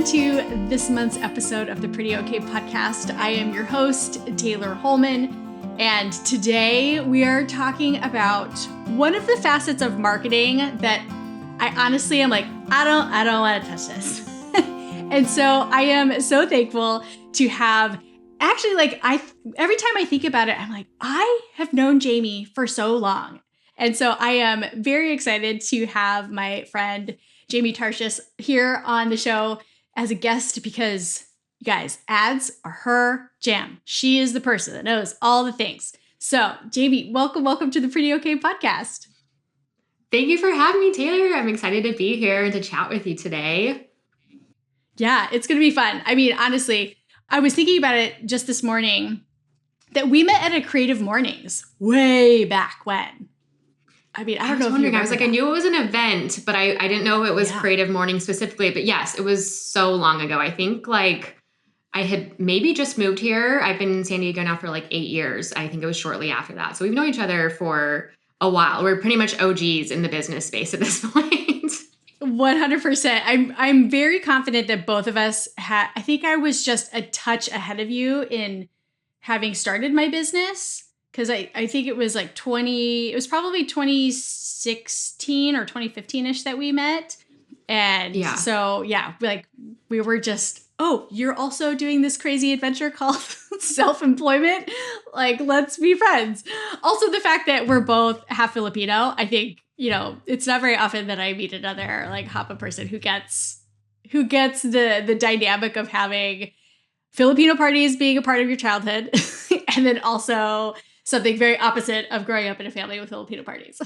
to this month's episode of the Pretty Okay podcast. I am your host, Taylor Holman, and today we are talking about one of the facets of marketing that I honestly am like, I don't want to touch this. And so I am so thankful to have actually every time I think about it, I'm like, I have known Jamie for so long. And so I am very excited to have my friend Jamie Tarshis here on the show as a guest because, you guys, ads are her jam. She is the person that knows all the things. So, Jamie, welcome to the Pretty Okay podcast. Thank you for having me, Taylor. I'm excited to be here and to chat with you today. Yeah, it's going to be fun. I mean, honestly, I was thinking about it just this morning that we met at a Creative Mornings way back when. I mean, I don't know if you remember. I was like, I knew it was an event, but I didn't know it was Creative Morning specifically. But yes, it was so long ago. I think I had maybe just moved here. I've been in San Diego now for 8 years. I think it was shortly after that. So we've known each other for a while. We're pretty much OGs in the business space at this point. 100%. I'm very confident that both of us I think I was just a touch ahead of you in having started my business. Because I think it was it was probably 2016 or 2015-ish that we met. And so, we were just, you're also doing this crazy adventure called self-employment? Let's be friends. Also, the fact that we're both half Filipino, I think, it's not very often that I meet another Hapa person who gets the dynamic of having Filipino parties being a part of your childhood. And then also something very opposite of growing up in a family with Filipino parties.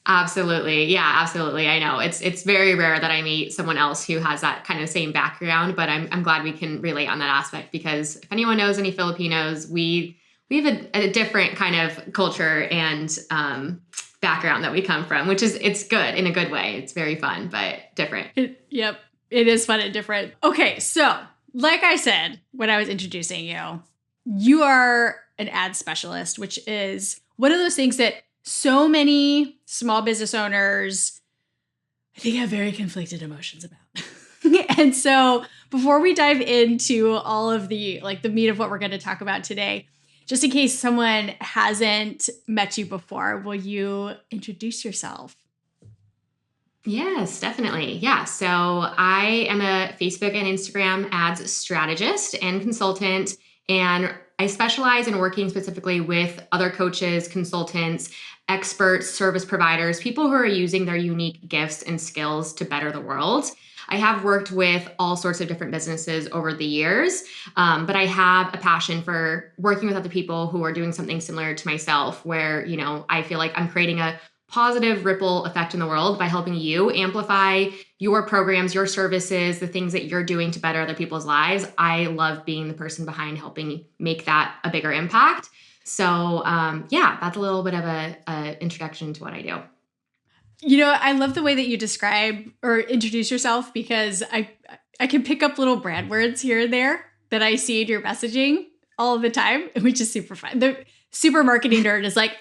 Absolutely. Yeah, absolutely. I know it's very rare that I meet someone else who has that kind of same background, but I'm glad we can relate on that aspect because if anyone knows any Filipinos, we have a different kind of culture and background that we come from, it's good in a good way. It's very fun, but different. Yep. It is fun and different. Okay. So like I said, when I was introducing you, you are an ad specialist, which is one of those things that so many small business owners, I think, have very conflicted emotions about. And so before we dive into all of the meat of what we're going to talk about today, just in case someone hasn't met you before, will you introduce yourself? Yes, definitely. Yeah. So I am a Facebook and Instagram ads strategist and consultant, and I specialize in working specifically with other coaches, consultants, experts, service providers, people who are using their unique gifts and skills to better the world. I have worked with all sorts of different businesses over the years, but I have a passion for working with other people who are doing something similar to myself, where, I feel like I'm creating a positive ripple effect in the world by helping you amplify your programs, your services, the things that you're doing to better other people's lives. I love being the person behind helping make that a bigger impact. So that's a little bit of a introduction to what I do. I love the way that you describe or introduce yourself because I can pick up little brand words here and there that I see in your messaging all the time, which is super fun. The super marketing nerd is like,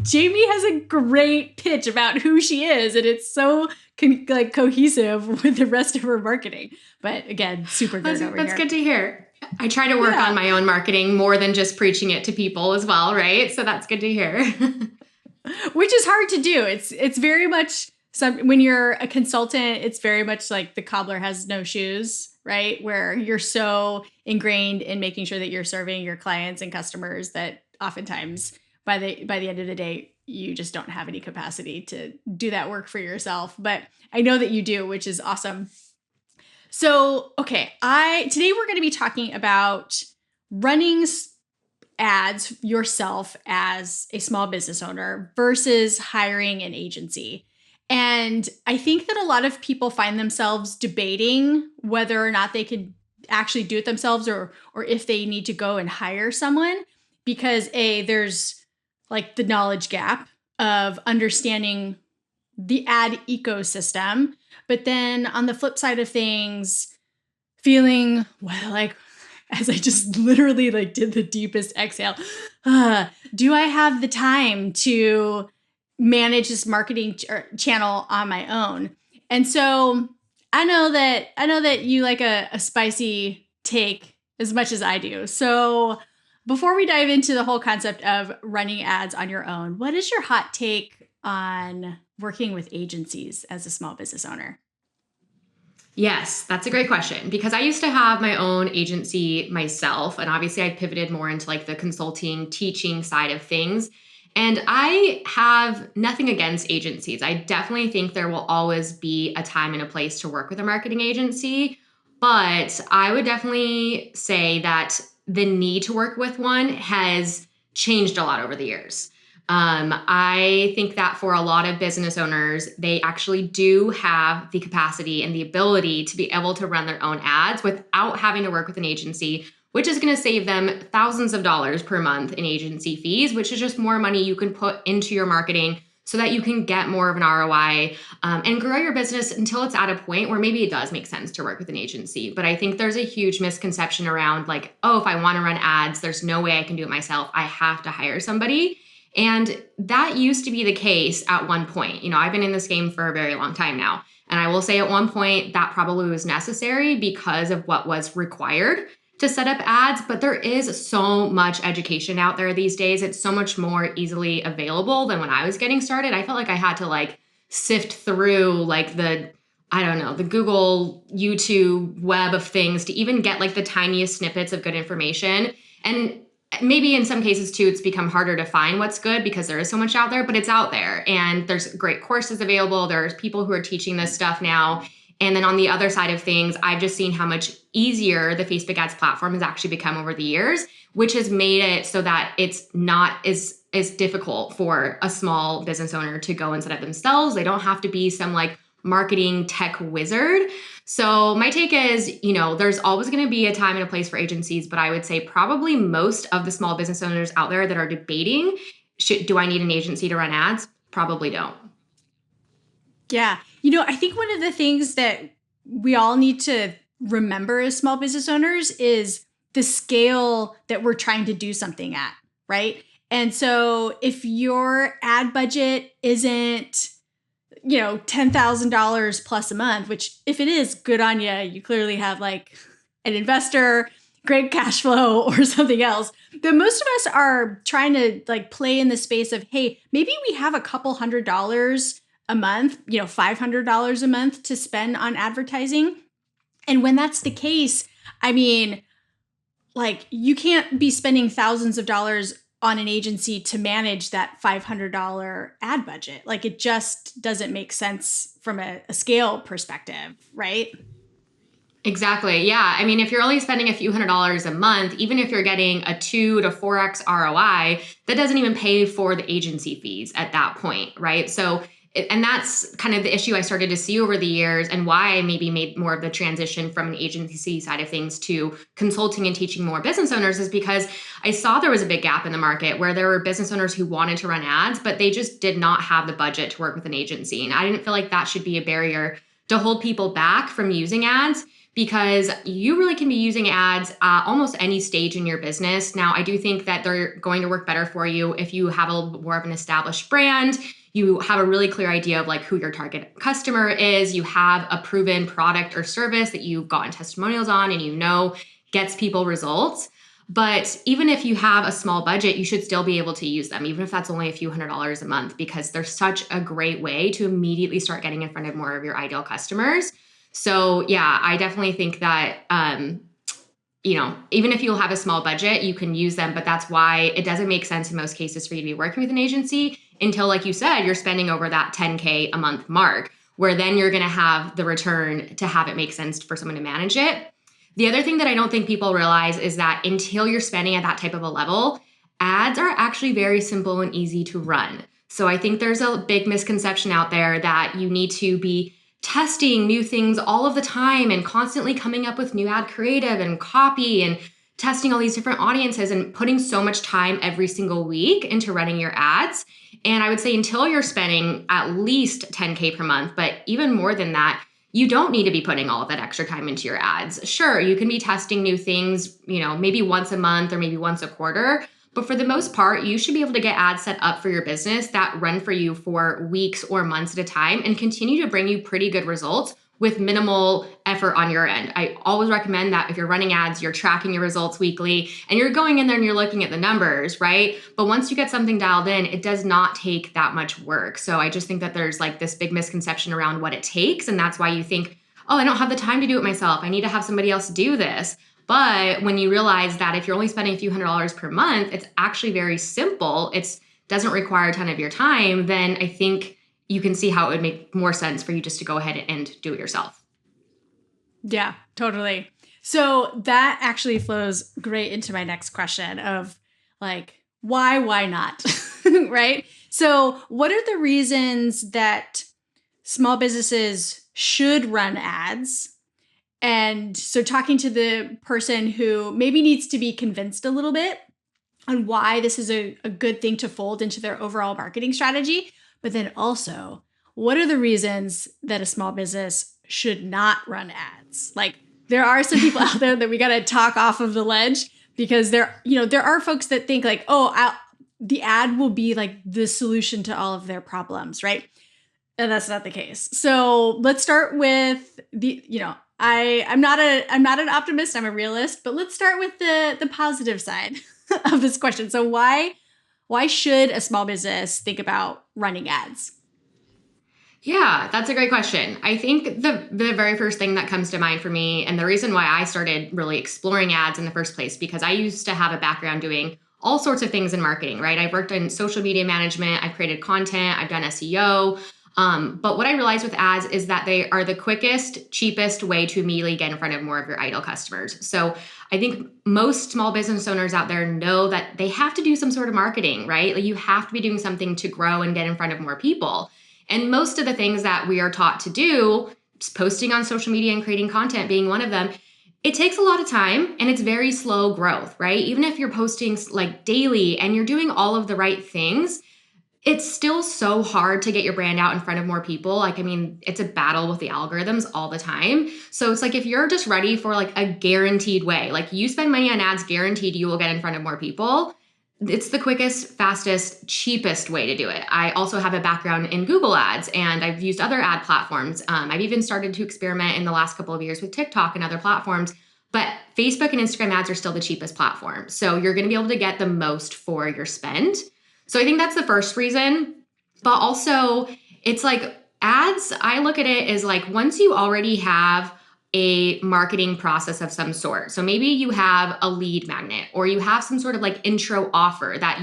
Jamie has a great pitch about who she is. And it's so cohesive with the rest of her marketing. But again, super nerd over here. That's good to hear. I try to work on my own marketing more than just preaching it to people as well, right? So that's good to hear. Which is hard to do. It's very much when you're a consultant, it's very much like the cobbler has no shoes, right? Where you're so ingrained in making sure that you're serving your clients and customers that oftentimes by the end of the day, you just don't have any capacity to do that work for yourself. But I know that you do, which is awesome. So, okay, today we're going to be talking about running ads yourself as a small business owner versus hiring an agency. And I think that a lot of people find themselves debating whether or not they could actually do it themselves or if they need to go and hire someone because there's the knowledge gap of understanding the ad ecosystem. But then on the flip side of things, feeling, as I just literally did the deepest exhale, do I have the time to manage this marketing channel on my own? And so I know that you like a spicy take as much as I do. So before we dive into the whole concept of running ads on your own, what is your hot take on working with agencies as a small business owner? Yes, that's a great question because I used to have my own agency myself. And obviously, I pivoted more into like the consulting, teaching side of things. And I have nothing against agencies. I definitely think there will always be a time and a place to work with a marketing agency. But I would definitely say that the need to work with one has changed a lot over the years. I think that for a lot of business owners, they actually do have the capacity and the ability to be able to run their own ads without having to work with an agency, which is going to save them thousands of dollars per month in agency fees, which is just more money you can put into your marketing so that you can get more of an ROI and grow your business until it's at a point where maybe it does make sense to work with an agency. But I think there's a huge misconception around like, oh, if I want to run ads, there's no way I can do it myself. I have to hire somebody. And that used to be the case at one point. You know, I've been in this game for a very long time now. And I will say at one point that probably was necessary because of what was required to set up ads. But there is so much education out there these days. It's so much more easily available than when I was getting started. I felt like I had to like sift through like I don't know, the Google, YouTube web of things to even get like the tiniest snippets of good information. And maybe in some cases too, it's become harder to find what's good because there is so much out there, but it's out there and there's great courses available. There's people who are teaching this stuff now. And then on the other side of things, I've just seen how much easier the Facebook ads platform has actually become over the years, which has made it so that it's not as difficult for a small business owner to go and set up themselves. They don't have to be some like marketing tech wizard. So my take is, you know, there's always going to be a time and a place for agencies, but I would say probably most of the small business owners out there that are debating, do I need an agency to run ads? Probably don't. Yeah. I think one of the things that we all need to remember as small business owners is the scale that we're trying to do something at, right? And so if your ad budget isn't $10,000 plus a month, which if it is, good on you. You clearly have like an investor, great cash flow or something else. Then most of us are trying to like play in the space of, hey, maybe we have a couple $100s a month, $500 a month to spend on advertising. And when that's the case, I mean, like you can't be spending thousands of dollars on an agency to manage that $500 ad budget. Like it just doesn't make sense from a scale perspective, right? Exactly. Yeah. I mean, if you're only spending a few $100s a month, even if you're getting a 2 to 4x ROI, that doesn't even pay for the agency fees at that point, right? So and that's kind of the issue I started to see over the years and why I maybe made more of the transition from an agency side of things to consulting and teaching more business owners is because I saw there was a big gap in the market where there were business owners who wanted to run ads, but they just did not have the budget to work with an agency. And I didn't feel like that should be a barrier to hold people back from using ads because you really can be using ads at almost any stage in your business. Now, I do think that they're going to work better for you if you have a little bit more of an established brand. You have a really clear idea of like who your target customer is. You have a proven product or service that you've gotten testimonials on and gets people results. But even if you have a small budget, you should still be able to use them, even if that's only a few $100s a month, because they're such a great way to immediately start getting in front of more of your ideal customers. So yeah, I definitely think that, even if you'll have a small budget, you can use them, but that's why it doesn't make sense in most cases for you to be working with an agency until, like you said, you're spending over that 10K a month mark, where then you're going to have the return to have it make sense for someone to manage it. The other thing that I don't think people realize is that until you're spending at that type of a level, ads are actually very simple and easy to run. So I think there's a big misconception out there that you need to be testing new things all of the time and constantly coming up with new ad creative and copy and testing all these different audiences and putting so much time every single week into running your ads. And I would say until you're spending at least 10K per month, but even more than that, you don't need to be putting all of that extra time into your ads. Sure, you can be testing new things, maybe once a month or maybe once a quarter. But for the most part, you should be able to get ads set up for your business that run for you for weeks or months at a time and continue to bring you pretty good results with minimal effort on your end. I always recommend that if you're running ads, you're tracking your results weekly and you're going in there and you're looking at the numbers, right? But once you get something dialed in, it does not take that much work. So I just think that there's like this big misconception around what it takes. And that's why you think, oh, I don't have the time to do it myself. I need to have somebody else do this. But when you realize that if you're only spending a few $100s per month, it's actually very simple. It doesn't require a ton of your time. Then I think you can see how it would make more sense for you just to go ahead and do it yourself. Yeah, totally. So that actually flows great into my next question of like, why not? Right? So what are the reasons that small businesses should run ads? And so talking to the person who maybe needs to be convinced a little bit on why this is a good thing to fold into their overall marketing strategy. But then also, what are the reasons that a small business should not run ads? Like, there are some people out there that we got to talk off of the ledge because there are folks that think like, the ad will be like the solution to all of their problems, right? And that's not the case. So let's start with I'm not an optimist. I'm a realist. But let's start with the positive side of this question. So why should a small business think about running ads? Yeah, that's a great question. I think the very first thing that comes to mind for me, and the reason why I started really exploring ads in the first place, because I used to have a background doing all sorts of things in marketing, right? I've worked in social media management, I've created content, I've done SEO. But what I realized with ads is that they are the quickest, cheapest way to immediately get in front of more of your ideal customers. So I think most small business owners out there know that they have to do some sort of marketing, right? Like you have to be doing something to grow and get in front of more people. And most of the things that we are taught to do, posting on social media and creating content being one of them, it takes a lot of time and it's very slow growth, right? Even if you're posting like daily and you're doing all of the right things, it's still so hard to get your brand out in front of more people. Like, I mean, it's a battle with the algorithms all the time. So it's like if you're just ready for like a guaranteed way, like you spend money on ads, guaranteed you will get in front of more people. It's the quickest, fastest, cheapest way to do it. I also have a background in Google Ads and I've used other ad platforms. I've even started to experiment in the last couple of years with TikTok and other platforms, but Facebook and Instagram ads are still the cheapest platform. So you're going to be able to get the most for your spend. So I think that's the first reason, but also it's like ads, I look at it as like once you already have a marketing process of some sort. So maybe you have a lead magnet or you have some sort of like intro offer that,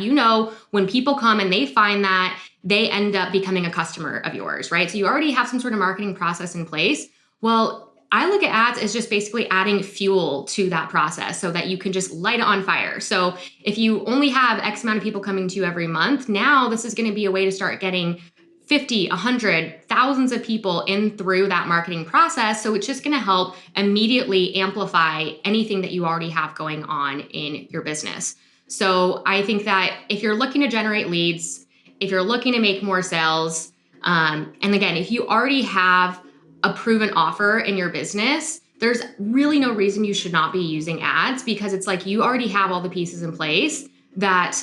when people come and they find that, they end up becoming a customer of yours, right? So you already have some sort of marketing process in place. Well, I look at ads as just basically adding fuel to that process so that you can just light it on fire. So if you only have X amount of people coming to you every month, now this is going to be a way to start getting 50, 100, thousands of people in through that marketing process. So it's just going to help immediately amplify anything that you already have going on in your business. So I think that if you're looking to generate leads, if you're looking to make more sales, and again, if you already have a proven offer in your business, there's really no reason you should not be using ads because it's like you already have all the pieces in place that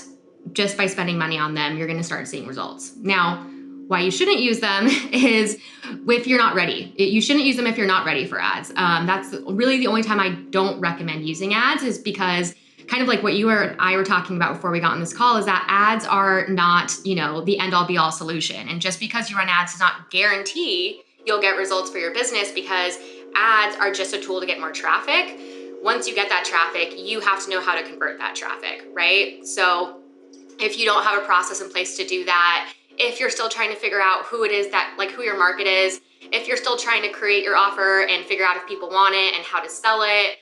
just by spending money on them, you're going to start seeing results. Now, why you shouldn't use them is if you're not ready. You shouldn't use them if you're not ready for ads. That's really the only time I don't recommend using ads is because kind of like what you and I were talking about before we got on this call is that ads are not, the end all be all solution. And just because you run ads does not guarantee you'll get results for your business because ads are just a tool to get more traffic. Once you get that traffic, you have to know how to convert that traffic, right? So if you don't have a process in place to do that, if you're still trying to figure out who it is that, like who your market is, if you're still trying to create your offer and figure out if people want it and how to sell it,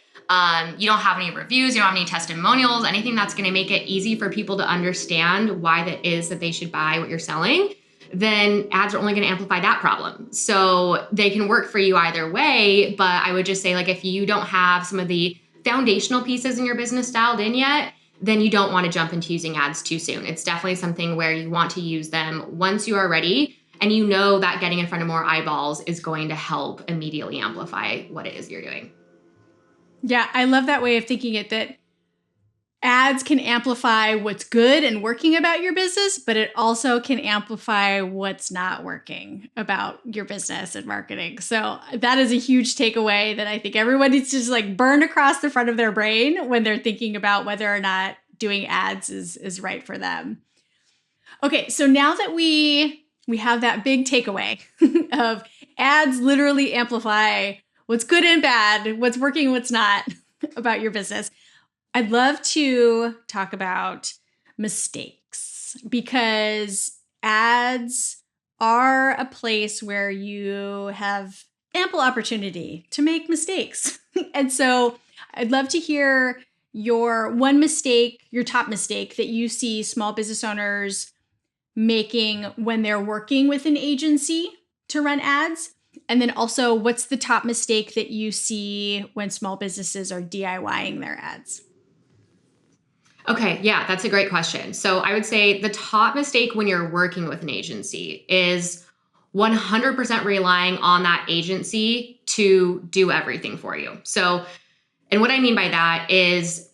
you don't have any reviews, you don't have any testimonials, anything that's going to make it easy for people to understand why that is that they should buy what you're selling, then ads are only going to amplify that problem. So they can work for you either way. But I would just say, like, if you don't have some of the foundational pieces in your business dialed in yet, then you don't want to jump into using ads too soon. It's definitely something where you want to use them once you are ready and you know that getting in front of more eyeballs is going to help immediately amplify what it is you're doing. Yeah, I love that way of thinking it, that ads can amplify what's good and working about your business, but it also can amplify what's not working about your business and marketing. So that is a huge takeaway that I think everyone needs to just like burn across the front of their brain when they're thinking about whether or not doing ads is right for them. Okay, so now that we have that big takeaway of ads literally amplify what's good and bad, what's working, what's not about your business, I'd love to talk about mistakes, because ads are a place where you have ample opportunity to make mistakes. And so I'd love to hear your one mistake, your top mistake that you see small business owners making when they're working with an agency to run ads. And then also, what's the top mistake that you see when small businesses are DIYing their ads? Okay, yeah, that's a great question. So I would say the top mistake when you're working with an agency is 100% relying on that agency to do everything for you. So, and what I mean by that is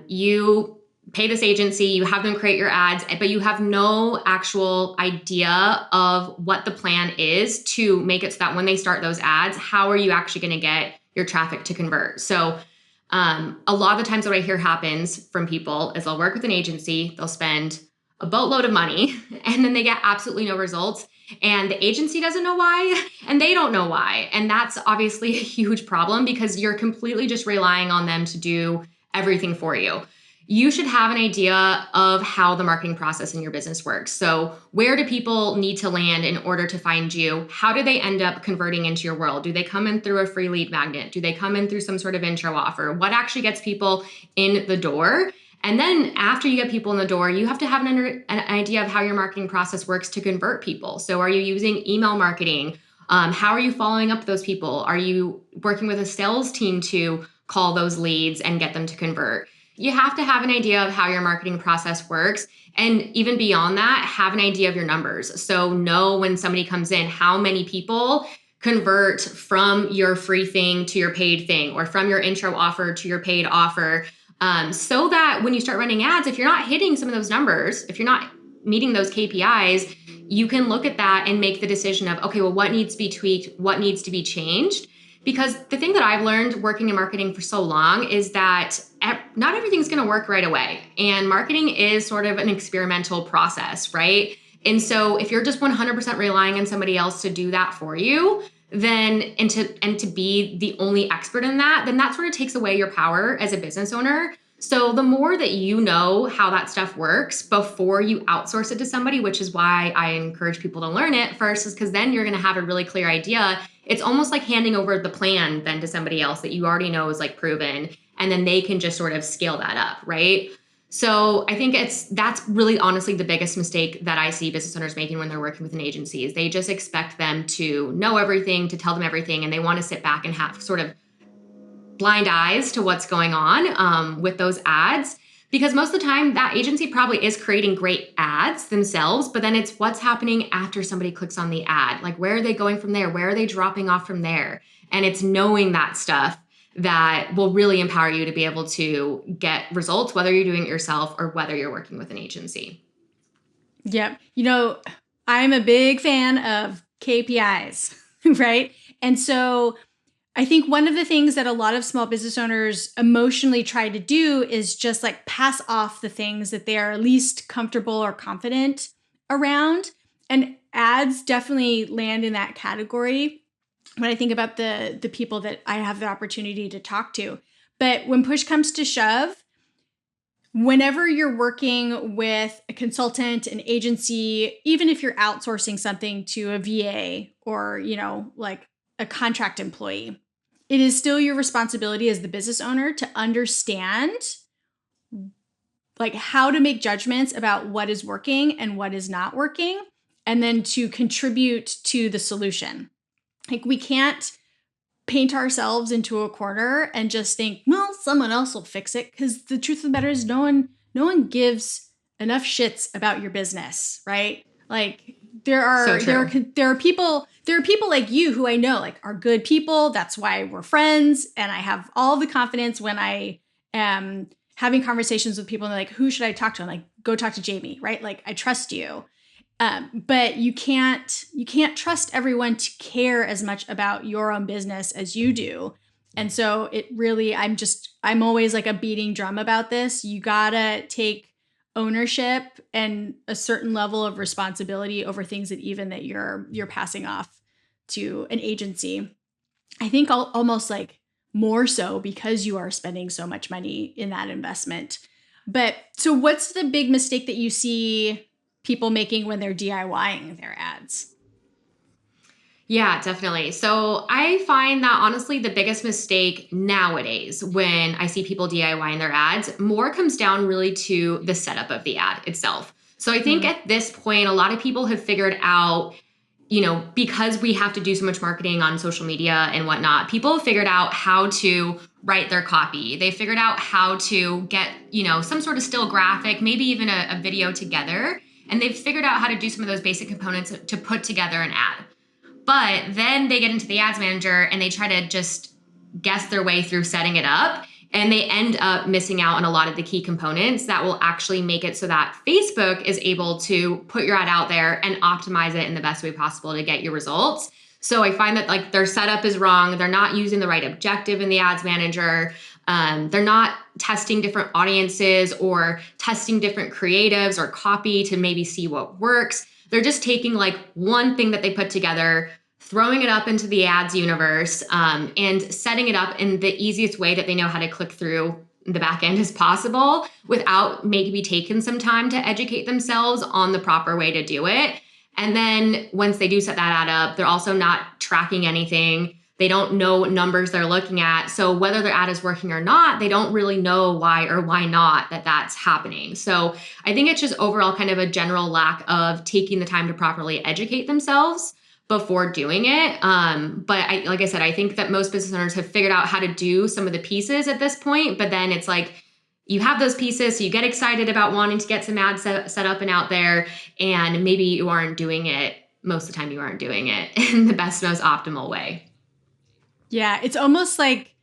you pay this agency, you have them create your ads, but you have no actual idea of what the plan is to make it so that when they start those ads, how are you actually going to get your traffic to convert? So a lot of the times what I hear happens from people is they'll work with an agency, they'll spend a boatload of money, and then they get absolutely no results. And the agency doesn't know why, and they don't know why. And that's obviously a huge problem because you're completely just relying on them to do everything for you. You should have an idea of how the marketing process in your business works. So where do people need to land in order to find you? How do they end up converting into your world? Do they come in through a free lead magnet? Do they come in through some sort of intro offer? What actually gets people in the door? And then after you get people in the door, you have to have an idea of how your marketing process works to convert people. So are you using email marketing? How are you following up those people? Are you working with a sales team to call those leads and get them to convert? You have to have an idea of how your marketing process works. And even beyond that, have an idea of your numbers. So know when somebody comes in, how many people convert from your free thing to your paid thing, or from your intro offer to your paid offer. So that when you start running ads, if you're not hitting some of those numbers, if you're not meeting those KPIs, you can look at that and make the decision of, okay, well, what needs to be tweaked? What needs to be changed? Because the thing that I've learned working in marketing for so long is that not everything's going to work right away. And marketing is sort of an experimental process, right? And so if you're just 100% relying on somebody else to do that for you, then and to be the only expert in that, then that sort of takes away your power as a business owner. So the more that you know how that stuff works before you outsource it to somebody, which is why I encourage people to learn it first, is because then you're going to have a really clear idea. It's almost like handing over the plan then to somebody else that you already know is like proven, and then they can just sort of scale that up, right? So I think that's really honestly the biggest mistake that I see business owners making when they're working with an agency is they just expect them to know everything, to tell them everything, and they want to sit back and have sort of blind eyes to what's going on with those ads. Because most of the time that agency probably is creating great ads themselves, but then it's what's happening after somebody clicks on the ad. Like, where are they going from there? Where are they dropping off from there? And it's knowing that stuff that will really empower you to be able to get results, whether you're doing it yourself or whether you're working with an agency. Yep. I'm a big fan of KPIs, right? And so I think one of the things that a lot of small business owners emotionally try to do is just like pass off the things that they are least comfortable or confident around. And ads definitely land in that category when I think about the people that I have the opportunity to talk to. But when push comes to shove, whenever you're working with a consultant, an agency, even if you're outsourcing something to a VA or, like a contract employee, it is still your responsibility as the business owner to understand like how to make judgments about what is working and what is not working, and then to contribute to the solution. Like, we can't paint ourselves into a corner and just think, well, someone else will fix it. Because the truth of the matter is no one gives enough shits about your business, right? Like, there are people like you who I know like are good people. That's why we're friends. And I have all the confidence when I am having conversations with people and they're like, who should I talk to? I'm like, go talk to Jamie, right? Like, I trust you. But you can't trust everyone to care as much about your own business as you do. And so it really, I'm always like a beating drum about this. You gotta take ownership and a certain level of responsibility over things that you're passing off to an agency. I think almost like more so because you are spending so much money in that investment. But so what's the big mistake that you see people making when they're DIYing their ads? Yeah, definitely. So I find that honestly, the biggest mistake nowadays when I see people DIYing their ads more comes down really to the setup of the ad itself. So I think at this point, a lot of people have figured out, because we have to do so much marketing on social media and whatnot, people have figured out how to write their copy. They figured out how to get, some sort of still graphic, maybe even a video together. And they've figured out how to do some of those basic components to put together an ad. But then they get into the ads manager and they try to just guess their way through setting it up. And they end up missing out on a lot of the key components that will actually make it so that Facebook is able to put your ad out there and optimize it in the best way possible to get your results. So I find that like their setup is wrong. They're not using the right objective in the ads manager. They're not testing different audiences or testing different creatives or copy to maybe see what works. They're just taking like one thing that they put together, throwing it up into the ads universe, and setting it up in the easiest way that they know how to click through the back end as possible without maybe taking some time to educate themselves on the proper way to do it. And then once they do set that ad up, they're also not tracking anything. They don't know what numbers they're looking at. So whether their ad is working or not, they don't really know why or why not that's happening. So I think it's just overall kind of a general lack of taking the time to properly educate themselves before doing it. But like I said, I think that most business owners have figured out how to do some of the pieces at this point, but then it's like, you have those pieces, so you get excited about wanting to get some ads set up and out there, and maybe you aren't doing it. Most of the time you aren't doing it in the best, most optimal way. Yeah, it's almost like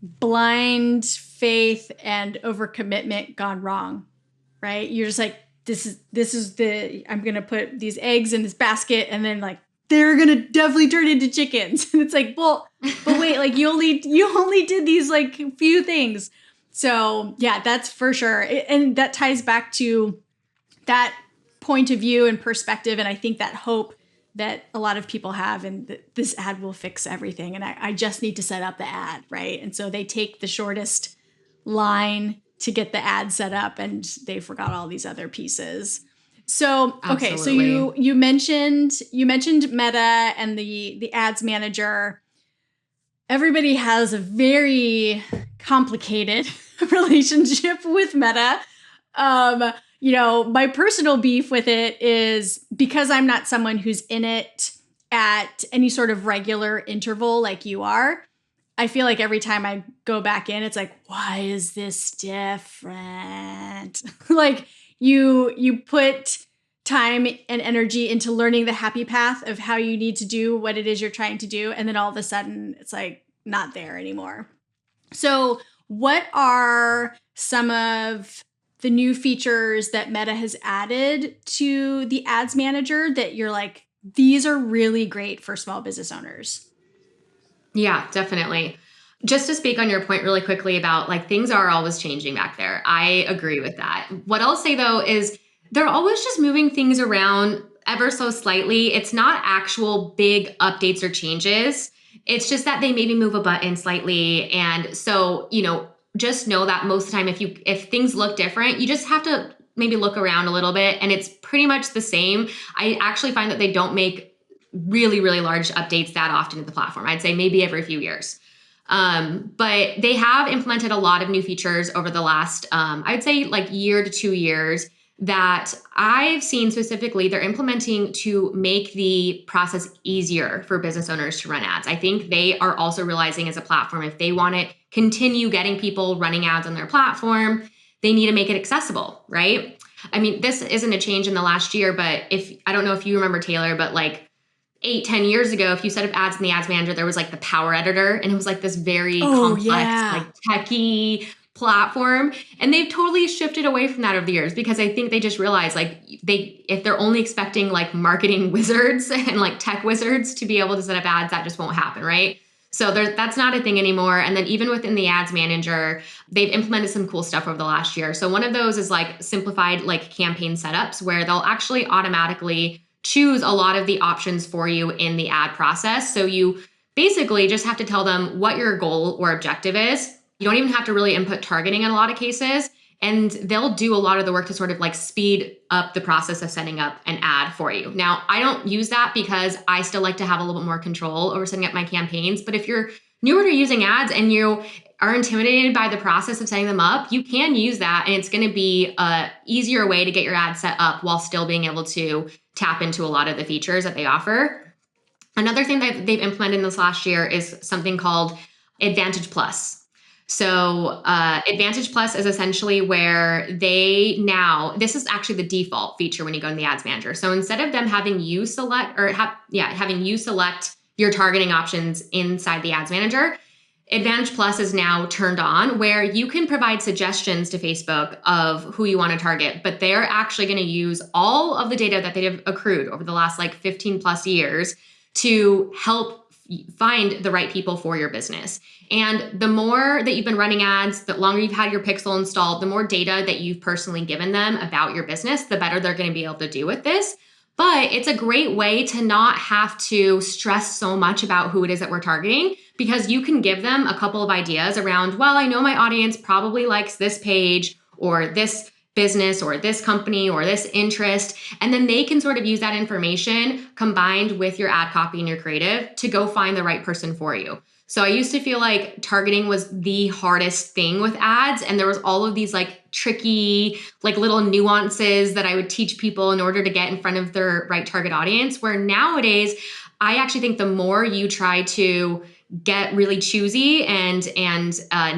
blind faith and overcommitment gone wrong, right? You're just like, this is I'm going to put these eggs in this basket and then like, they're going to definitely turn into chickens. And it's like, well, but wait, like you only did these like few things. So yeah, that's for sure. And that ties back to that point of view and perspective. And I think that hope that a lot of people have, and this ad will fix everything. And I just need to set up the ad, right? And so they take the shortest line to get the ad set up, and they forgot all these other pieces. So, okay, Absolutely. so you mentioned Meta and the ads manager. Everybody has a very complicated relationship with Meta. My personal beef with it is because I'm not someone who's in it at any sort of regular interval like you are. I feel like every time I go back in, it's like, why is this different? Like you put time and energy into learning the happy path of how you need to do what it is you're trying to do. And then all of a sudden it's like not there anymore. So what are some of the new features that Meta has added to the ads manager that you're like, these are really great for small business owners? Yeah, definitely. Just to speak on your point really quickly about like things are always changing back there. I agree with that. What I'll say though is they're always just moving things around ever so slightly. It's not actual big updates or changes. It's just that they maybe move a button slightly. And so, just know that most of the time, if things look different, you just have to maybe look around a little bit and it's pretty much the same. I actually find that they don't make really, really large updates that often to the platform. I'd say maybe every few years. But they have implemented a lot of new features over the last, I'd say like year to 2 years that I've seen specifically they're implementing to make the process easier for business owners to run ads. I think they are also realizing as a platform, if they want to continue getting people running ads on their platform, they need to make it accessible, right? I mean, this isn't a change in the last year, but I don't know if you remember, Taylor, but like 8-10 years ago, if you set up ads in the ads manager, there was like the power editor and it was like this very complex, like techie platform. And they've totally shifted away from that over the years because I think they just realize like if they're only expecting like marketing wizards and like tech wizards to be able to set up ads, that just won't happen, right? So that's not a thing anymore. And then even within the ads manager, they've implemented some cool stuff over the last year. So one of those is like simplified like campaign setups where they'll actually automatically choose a lot of the options for you in the ad process. So you basically just have to tell them what your goal or objective is. You don't even have to really input targeting in a lot of cases. And they'll do a lot of the work to sort of like speed up the process of setting up an ad for you. Now, I don't use that because I still like to have a little bit more control over setting up my campaigns. But if you're newer to using ads and you are intimidated by the process of setting them up, you can use that. And it's going to be a easier way to get your ad set up while still being able to tap into a lot of the features that they offer. Another thing that they've implemented in this last year is something called Advantage Plus. So Advantage Plus is essentially where this is actually the default feature when you go in the ads manager. So instead of them having you select your targeting options inside the ads manager, Advantage Plus is now turned on where you can provide suggestions to Facebook of who you want to target, but they're actually going to use all of the data that they have accrued over the last like 15 plus years to help find the right people for your business. And the more that you've been running ads, the longer you've had your pixel installed, the more data that you've personally given them about your business, the better they're going to be able to do with this. But it's a great way to not have to stress so much about who it is that we're targeting because you can give them a couple of ideas around, well, I know my audience probably likes this page or this business or this company or this interest. And then they can sort of use that information combined with your ad copy and your creative to go find the right person for you. So I used to feel like targeting was the hardest thing with ads. And there was all of these like tricky, like little nuances that I would teach people in order to get in front of their right target audience, where nowadays, I actually think the more you try to get really choosy and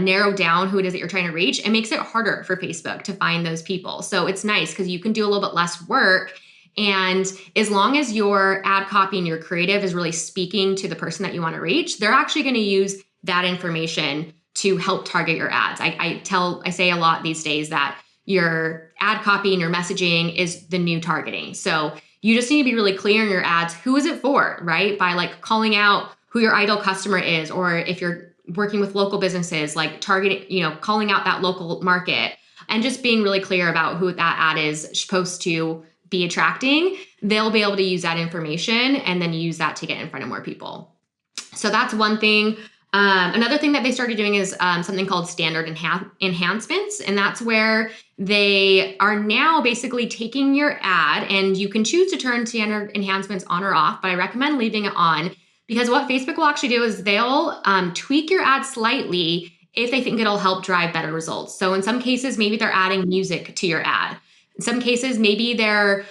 narrow down who it is that you're trying to reach, it makes it harder for Facebook to find those people. So it's nice because you can do a little bit less work. And as long as your ad copy and your creative is really speaking to the person that you want to reach, they're actually going to use that information to help target your ads. I say a lot these days that your ad copy and your messaging is the new targeting. So you just need to be really clear in your ads. Who is it for, right? By like calling out who your ideal customer is, or if you're working with local businesses, like targeting, calling out that local market and just being really clear about who that ad is supposed to be attracting, they'll be able to use that information and then use that to get in front of more people. So that's one thing. Another thing that they started doing is something called standard enhancements. And that's where they are now basically taking your ad, and you can choose to turn standard enhancements on or off, but I recommend leaving it on. Because what Facebook will actually do is they'll tweak your ad slightly if they think it'll help drive better results. So in some cases, maybe they're adding music to your ad. In some cases, maybe they're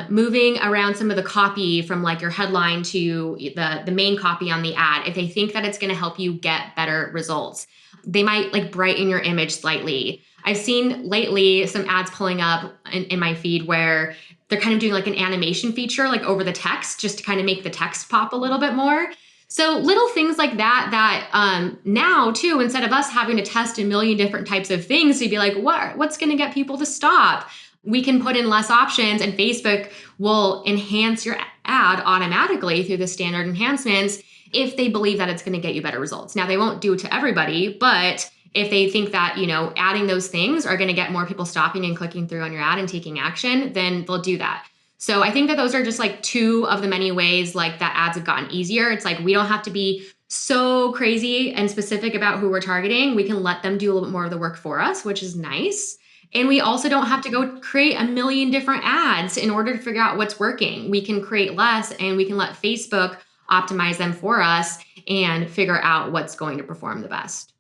moving around some of the copy from like your headline to the main copy on the ad if they think that it's going to help you get better results. They might like brighten your image slightly. I've seen lately some ads pulling up in my feed where they're kind of doing like an animation feature like over the text just to kind of make the text pop a little bit more. So little things like that now too, instead of us having to test a million different types of things to be like, what's going to get people to stop? We can put in less options and Facebook will enhance your ad automatically through the standard enhancements if they believe that it's going to get you better results. Now, they won't do it to everybody, but if they think that, adding those things are going to get more people stopping and clicking through on your ad and taking action, then they'll do that. So I think that those are just like two of the many ways like that ads have gotten easier. It's like we don't have to be so crazy and specific about who we're targeting. We can let them do a little bit more of the work for us, which is nice. And we also don't have to go create a million different ads in order to figure out what's working. We can create less and we can let Facebook optimize them for us and figure out what's going to perform the best.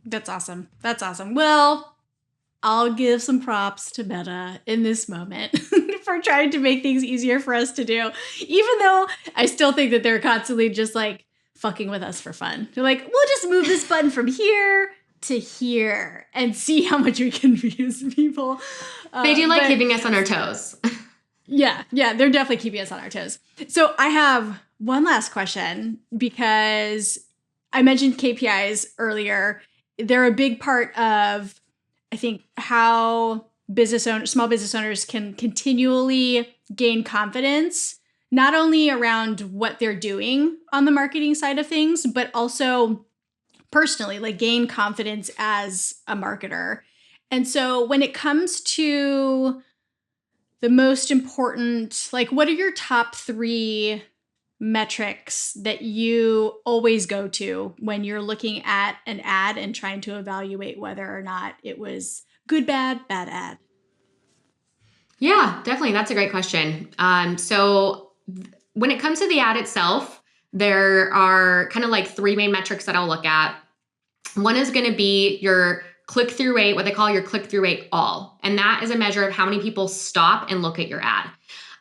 That's awesome. That's awesome. Well, I'll give some props to Meta in this moment for trying to make things easier for us to do, even though I still think that they're constantly just like fucking with us for fun. They're like, we'll just move this button from here to here and see how much we confuse people. They do like keeping us on our toes. Yeah, they're definitely keeping us on our toes. So I have one last question because I mentioned KPIs earlier. they're a big part of, I think, how small business owners can continually gain confidence, not only around what they're doing on the marketing side of things, but also personally, like gain confidence as a marketer. And so when it comes to the most important, like, what are your top 3 metrics that you always go to when you're looking at an ad and trying to evaluate whether or not it was good, bad ad? Yeah, definitely. That's a great question. So when it comes to the ad itself, there are kind of like 3 main metrics that I'll look at. One is going to be your click-through rate, what they call your click-through rate all. And that is a measure of how many people stop and look at your ad.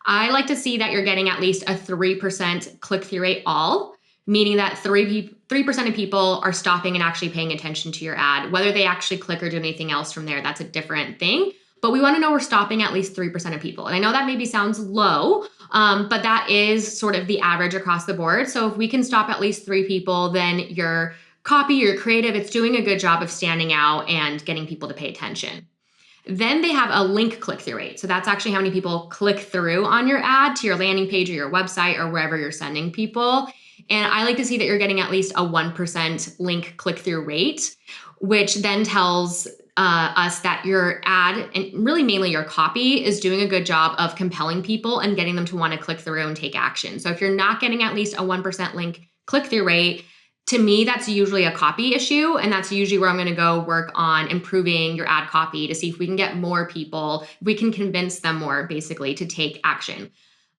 I like to see that you're getting at least a 3% click-through rate all, meaning that 3% of people are stopping and actually paying attention to your ad. Whether they actually click or do anything else from there, that's a different thing. But we want to know we're stopping at least 3% of people. And I know that maybe sounds low, but that is sort of the average across the board. So if we can stop at least 3 people, then your copy, your creative, it's doing a good job of standing out and getting people to pay attention. Then they have a link click-through rate. So that's actually how many people click through on your ad to your landing page or your website or wherever you're sending people. And I like to see that you're getting at least a 1% link click-through rate, which then tells us that your ad, and really mainly your copy, is doing a good job of compelling people and getting them to want to click through and take action. So if you're not getting at least a 1% link click-through rate, to me, that's usually a copy issue. And that's usually where I'm going to go work on improving your ad copy to see if we can get more people, if we can convince them more basically to take action.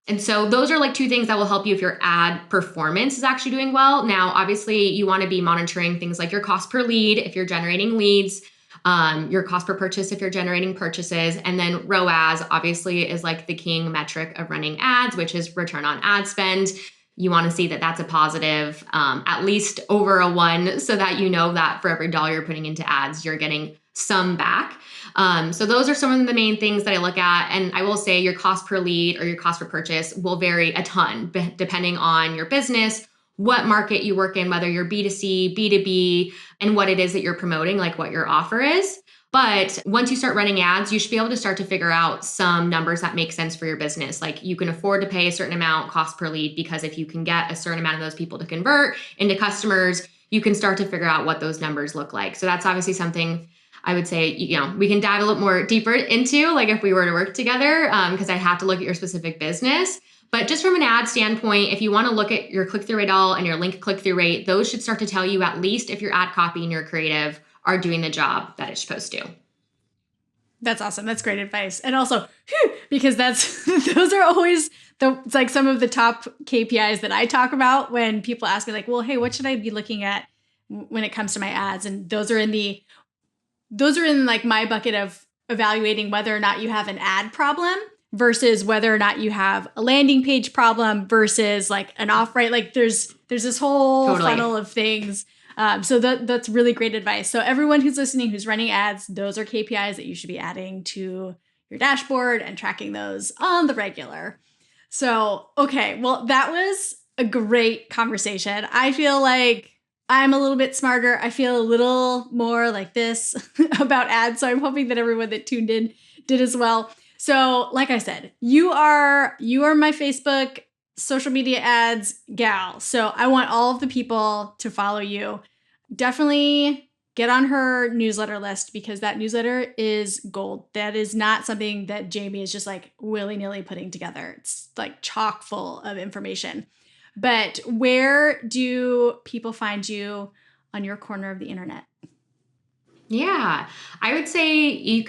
And so those are like 2 things that will help you if your ad performance is actually doing well. Now, obviously, you want to be monitoring things like your cost per lead if you're generating leads, your cost per purchase if you're generating purchases, and then ROAS obviously is like the king metric of running ads, which is return on ad spend. You want to see that that's a positive, at least over a 1, so that you know that for every dollar you're putting into ads, you're getting some back. So those are some of the main things that I look at. And I will say your cost per lead or your cost per purchase will vary a ton depending on your business, what market you work in, whether you're B2C, B2B, and what it is that you're promoting, like what your offer is. But once you start running ads, you should be able to start to figure out some numbers that make sense for your business. Like you can afford to pay a certain amount cost per lead, because if you can get a certain amount of those people to convert into customers, you can start to figure out what those numbers look like. So that's obviously something I would say, we can dive a little more deeper into, like if we were to work together, because I have to look at your specific business. But just from an ad standpoint, if you want to look at your click-through rate all and your link click-through rate, those should start to tell you at least if your ad copy and your creative are doing the job that it's supposed to. That's awesome. That's great advice. And also, because those are always it's like some of the top KPIs that I talk about when people ask me like, well, hey, what should I be looking at when it comes to my ads? And those are in like my bucket of evaluating whether or not you have an ad problem versus whether or not you have a landing page problem versus like an off, right? Like there's this whole funnel of things. So that's really great advice. So everyone who's listening, who's running ads, those are KPIs that you should be adding to your dashboard and tracking those on the regular. So, okay, well, that was a great conversation. I feel like I'm a little bit smarter. I feel a little more like this about ads. So I'm hoping that everyone that tuned in did as well. So like I said, you are my Facebook social media ads gal. So I want all of the people to follow you. Definitely get on her newsletter list, because that newsletter is gold. That is not something that Jamie is just like willy-nilly putting together. It's like chock full of information. But where do people find you on your corner of the internet? Yeah, I would say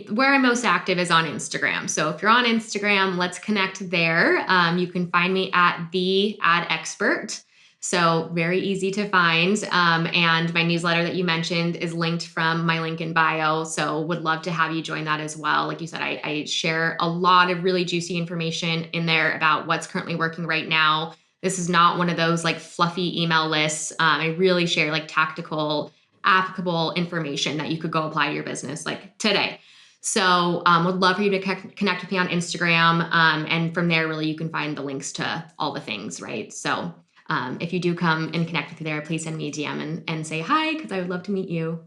where I'm most active is on Instagram. So if you're on Instagram, let's connect there. You can find me at The Ad Expert. So very easy to find. And my newsletter that you mentioned is linked from my link in bio. So would love to have you join that as well. Like you said, I share a lot of really juicy information in there about what's currently working right now. This is not one of those like fluffy email lists. I really share like tactical, applicable information that you could go apply to your business like today. So would love for you to connect with me on Instagram. And from there, really, you can find the links to all the things, right? So if you do come and connect with me there, please send me a DM and say hi, because I would love to meet you.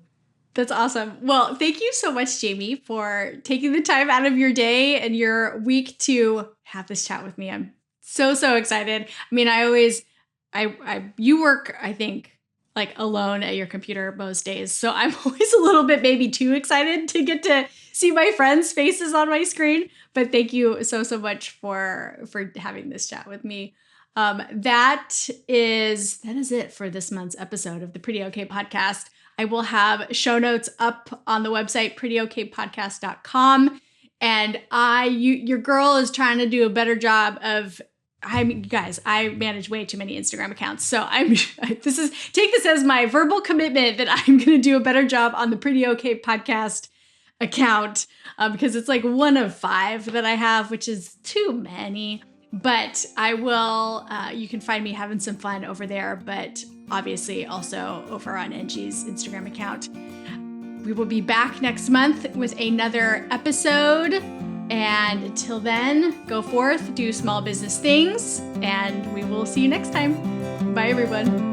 That's awesome. Well, thank you so much, Jamie, for taking the time out of your day and your week to have this chat with me. I'm so excited. I mean, you work, I think, like alone at your computer most days. So I'm always a little bit maybe too excited to get to see my friends' faces on my screen. But thank you so much for having this chat with me. That is it for this month's episode of the Pretty Okay Podcast. I will have show notes up on the website, prettyokpodcast.com. And your girl is trying to do a better job of, guys, I manage way too many Instagram accounts. So take this as my verbal commitment that I'm going to do a better job on the Pretty Okay Podcast account, because it's like one of 5 that I have, which is too many. But I will, you can find me having some fun over there, but obviously also over on Angie's Instagram account. We will be back next month with another episode. And until then, go forth, do small business things, and we will see you next time. Bye, everyone.